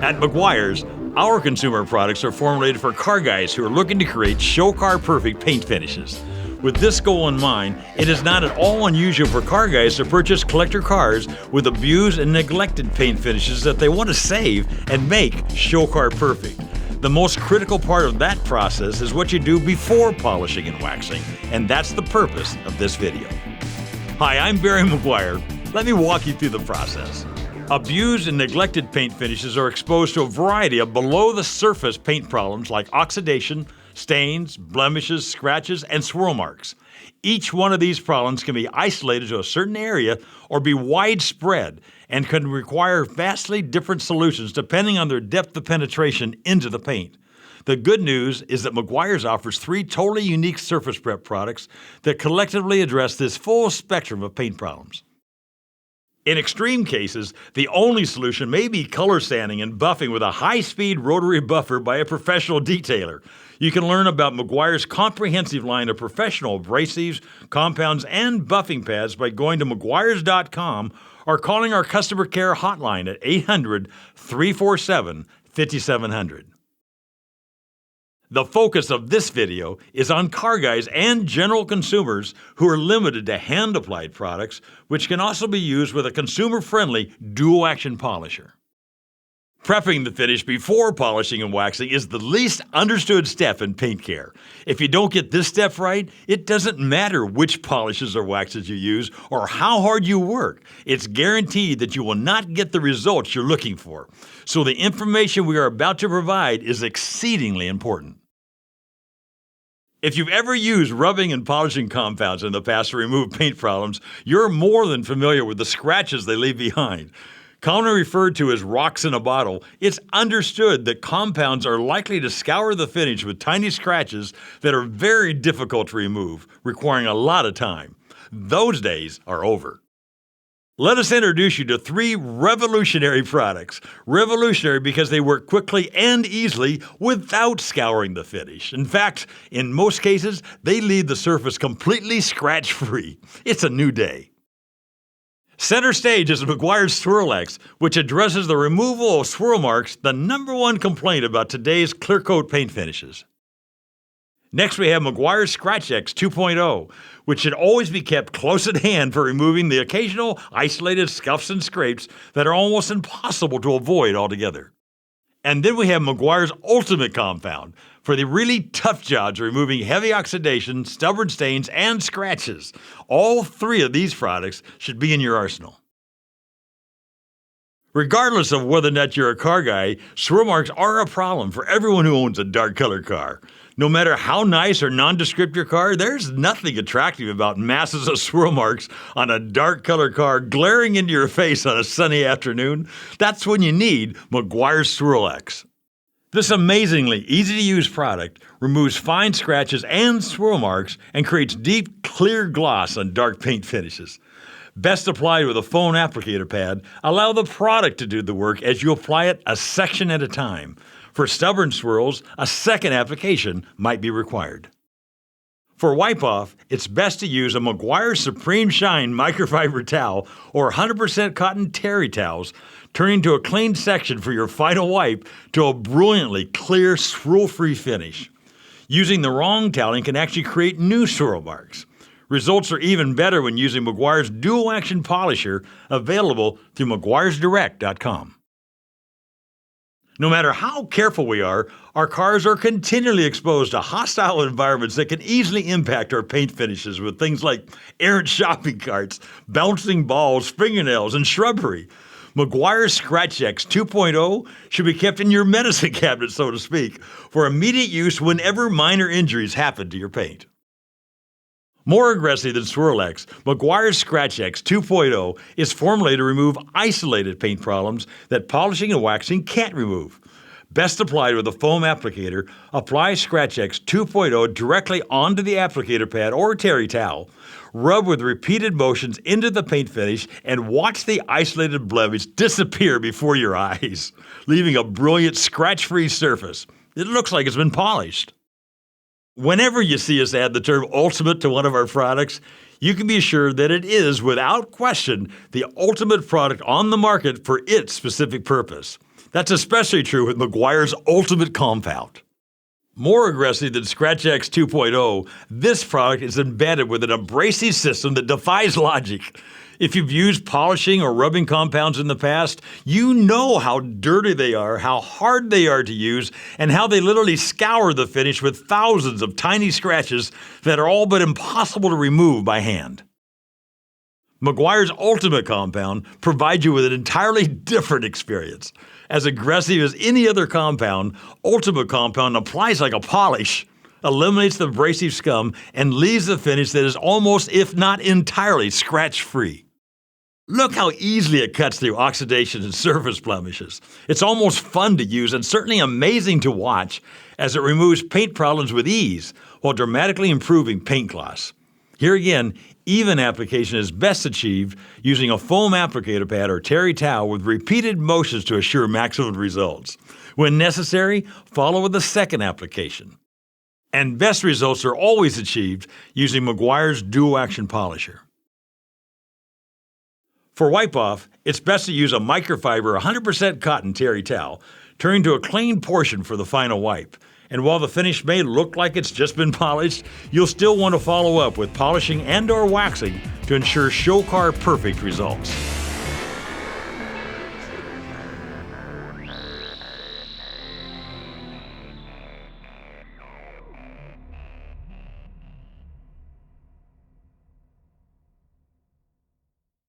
At Meguiar's, our consumer products are formulated for car guys who are looking to create show car perfect paint finishes. With this goal in mind, it is not at all unusual for car guys to purchase collector cars with abused and neglected paint finishes that they want to save and make show car perfect. The most critical part of that process is what you do before polishing and waxing, and that's the purpose of this video. Hi, I'm Barry Meguiar. Let me walk you through the process. Abused and neglected paint finishes are exposed to a variety of below-the-surface paint problems like oxidation, stains, blemishes, scratches, and swirl marks. Each one of these problems can be isolated to a certain area or be widespread and can require vastly different solutions depending on their depth of penetration into the paint. The good news is that Meguiar's offers 3 totally unique surface prep products that collectively address this full spectrum of paint problems. In extreme cases, the only solution may be color sanding and buffing with a high-speed rotary buffer by a professional detailer. You can learn about Meguiar's comprehensive line of professional abrasives, compounds, and buffing pads by going to meguiars.com or calling our customer care hotline at 800-347-5700. The focus of this video is on car guys and general consumers who are limited to hand-applied products, which can also be used with a consumer-friendly dual-action polisher. Prepping the finish before polishing and waxing is the least understood step in paint care. If you don't get this step right, it doesn't matter which polishes or waxes you use or how hard you work. It's guaranteed that you will not get the results you're looking for. So the information we are about to provide is exceedingly important. If you've ever used rubbing and polishing compounds in the past to remove paint problems, you're more than familiar with the scratches they leave behind. Commonly referred to as rocks in a bottle, it's understood that compounds are likely to scour the finish with tiny scratches that are very difficult to remove, requiring a lot of time. Those days are over. Let us introduce you to 3 revolutionary products. Revolutionary because they work quickly and easily without scouring the finish. In fact, in most cases, they leave the surface completely scratch-free. It's a new day. Center stage is Meguiar's SwirlX, which addresses the removal of swirl marks, the #1 complaint about today's clear coat paint finishes. Next, we have Meguiar's ScratchX 2.0, which should always be kept close at hand for removing the occasional isolated scuffs and scrapes that are almost impossible to avoid altogether. And then we have Meguiar's Ultimate Compound for the really tough jobs of removing heavy oxidation, stubborn stains, and scratches. All 3 of these products should be in your arsenal. Regardless of whether or not you're a car guy, swirl marks are a problem for everyone who owns a dark colored car. No matter how nice or nondescript your car, there's nothing attractive about masses of swirl marks on a dark colored car glaring into your face on a sunny afternoon. That's when you need Meguiar's SwirlX. This amazingly easy-to-use product removes fine scratches and swirl marks and creates deep, clear gloss on dark paint finishes. Best applied with a foam applicator pad, allow the product to do the work as you apply it a section at a time. For stubborn swirls, a second application might be required. For wipe-off, it's best to use a Meguiar Supreme Shine microfiber towel or 100% cotton terry towels, turning to a clean section for your final wipe to a brilliantly clear, swirl-free finish. Using the wrong toweling can actually create new swirl marks. Results are even better when using Meguiar's dual-action polisher, available through meguiarsdirect.com. No matter how careful we are, our cars are continually exposed to hostile environments that can easily impact our paint finishes with things like errant shopping carts, bouncing balls, fingernails, and shrubbery. Meguiar's ScratchX 2.0 should be kept in your medicine cabinet, so to speak, for immediate use whenever minor injuries happen to your paint. More aggressive than SwirlX, Meguiar's ScratchX 2.0 is formulated to remove isolated paint problems that polishing and waxing can't remove. Best applied with a foam applicator, apply ScratchX 2.0 directly onto the applicator pad or terry towel. Rub with repeated motions into the paint finish and watch the isolated blemish disappear before your eyes, leaving a brilliant scratch-free surface. It looks like it's been polished. Whenever you see us add the term ultimate to one of our products, you can be assured that it is, without question, the ultimate product on the market for its specific purpose. That's especially true with Meguiar's Ultimate Compound. More aggressive than ScratchX 2.0, this product is embedded with an abrasive system that defies logic. If you've used polishing or rubbing compounds in the past, you know how dirty they are, how hard they are to use, and how they literally scour the finish with thousands of tiny scratches that are all but impossible to remove by hand. Meguiar's Ultimate Compound provides you with an entirely different experience. As aggressive as any other compound, Ultimate Compound applies like a polish, eliminates the abrasive scum, and leaves a finish that is almost, if not entirely, scratch-free. Look how easily it cuts through oxidation and surface blemishes. It's almost fun to use and certainly amazing to watch as it removes paint problems with ease while dramatically improving paint gloss. Here again, even application is best achieved using a foam applicator pad or terry towel with repeated motions to assure maximum results. When necessary, follow with a second application. And best results are always achieved using Meguiar's dual action polisher. For wipe-off, it's best to use a microfiber 100% cotton terry towel, turning to a clean portion for the final wipe. And while the finish may look like it's just been polished, you'll still want to follow up with polishing and/or waxing to ensure show car perfect results.